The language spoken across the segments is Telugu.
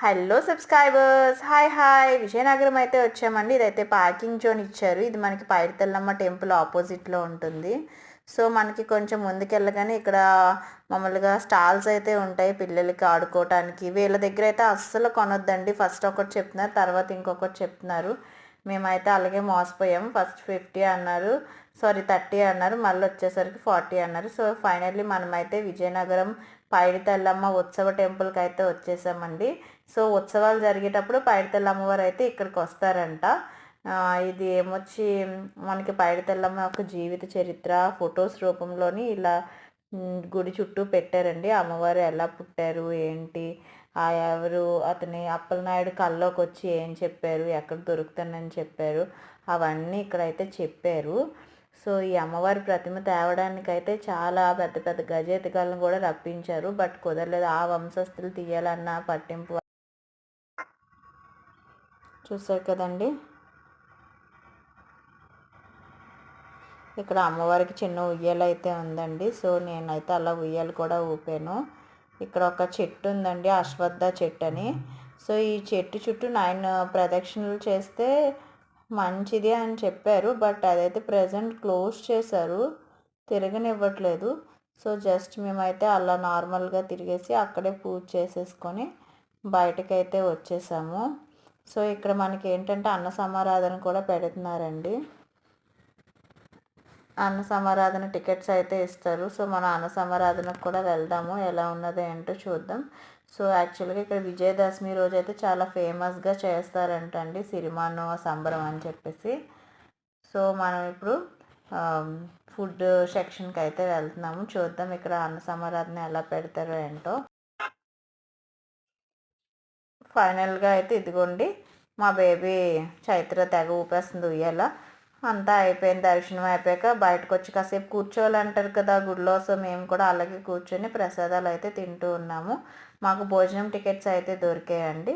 Hello subscribers, hi hi. Vizianagaram అయితే వచ్చామండి. ఇదైతే పార్కింగ్ జోన్ ఇచ్చారు. ఇది మనకి పైడితల్లమ్మ టెంపుల్ ఆపోజిట్లో ఉంటుంది. సో మనకి కొంచెం ముందుకెళ్ళగానే ఇక్కడ మామూలుగా స్టాల్స్ అయితే ఉంటాయి పిల్లలకి ఆడుకోవటానికి. వీళ్ళ దగ్గర అయితే అస్సలు కొనొద్దండి. ఫస్ట్ ఒకటి చెప్తున్నారు, తర్వాత ఇంకొకటి చెప్తున్నారు. మేమైతే అలాగే మోసపోయాం. ఫస్ట్ 50 అన్నారు, సారీ 30 అన్నారు, మళ్ళీ వచ్చేసరికి 40 అన్నారు. సో ఫైనల్లీ మనమైతే విజయనగరం పైడితల్లమ్మ ఉత్సవ టెంపుల్కి అయితే వచ్చేసామండి. సో ఉత్సవాలు జరిగేటప్పుడు పైడితల్లి అమ్మవారు అయితే ఇక్కడికి వస్తారంట. ఇది ఏమొచ్చి మనకి పైడితల్లమ్మ యొక్క జీవిత చరిత్ర ఫొటోస్ రూపంలోని ఇలా గుడి చుట్టూ పెట్టారండి. అమ్మవారు ఎలా పుట్టారు ఏంటి, ఎవరు అతని అప్పలనాయుడు కల్లోకి వచ్చి ఏం చెప్పారు, ఎక్కడ దొరుకుతానని చెప్పారు, అవన్నీ ఇక్కడైతే చెప్పారు. సో ఈ అమ్మవారి ప్రతిమ తేవడానికైతే చాలా పెద్ద పెద్ద గజెతిగాలను కూడా రప్పించారు. బట్ కుదరలేదు. ఆ వంశస్థులు తీయాలన్న పట్టింపు. చూసారు కదండి, ఇక్కడ అమ్మవారికి చిన్న ఉయ్యాల అయితే ఉందండి. సో నేనైతే అలా ఉయ్యాలు కూడా ఊపాను. ఇక్కడ ఒక చెట్టు ఉందండి, అశ్వత్థ చెట్టు అని. సో ఈ చెట్టు చుట్టూ 9 ప్రదక్షిణలు చేస్తే మంచిది అని చెప్పారు. బట్ అదైతే ప్రజెంట్ క్లోజ్ చేశారు, తిరగనివ్వట్లేదు. సో జస్ట్ మేమైతే అలా నార్మల్గా తిరిగేసి అక్కడే పూజ చేసేసుకొని బయటకైతే వచ్చేసాము. సో ఇక్కడ మనకి ఏంటంటే అన్న సమారాధన కూడా పెడుతున్నారండి. అన్న సమారాధన టికెట్స్ అయితే ఇస్తారు. సో మనం అన్న సమారాధనకు కూడా వెళ్దాము, ఎలా ఉన్నదో ఏంటో చూద్దాం. సో యాక్చువల్గా ఇక్కడ విజయదశమి రోజు అయితే చాలా ఫేమస్గా చేస్తారంటండి సిరిమాను సంబరం అని చెప్పేసి. సో మనం ఇప్పుడు ఫుడ్ సెక్షన్కి అయితే వెళ్తున్నాము. చూద్దాం ఇక్కడ అన్న సమారాధన ఎలా పెడతారో ఏంటో. ఫైనల్గా అయితే ఇదిగోండి, మా బేబీ చైత్ర తెగ ఊపేస్తుంది ఉయ్యాల. అంతా అయిపోయింది, దర్శనం అయిపోయాక బయటకు వచ్చి కాసేపు కూర్చోవాలంటారు కదా గుడిలో. సో మేము కూడా అలాగే కూర్చొని ప్రసాదాలు అయితే తింటూ ఉన్నాము. మాకు భోజనం టికెట్స్ అయితే దొరికాయండి.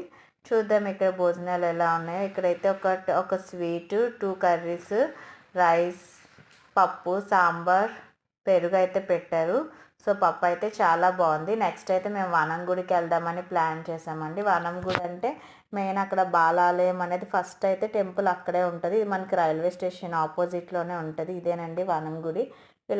చూద్దాం ఇక్కడ భోజనాలు ఎలా ఉన్నాయో. ఇక్కడైతే ఒక స్వీటు, 2 కర్రీస్, రైస్, పప్పు, సాంబార్, పెరుగు అయితే పెట్టారు. సో పప్పు అయితే చాలా బాగుంది. నెక్స్ట్ అయితే మేము వనం గుడికి వెళ్దామని ప్లాన్ చేసామండి. వనం గుడి అంటే మెయిన్ అక్కడ బాలాలయం అనేది ఫస్ట్ అయితే టెంపుల్ అక్కడే ఉంటుంది. ఇది మనకి రైల్వే స్టేషన్ ఆపోజిట్లోనే ఉంటుంది. ఇదేనండి వనం గుడి.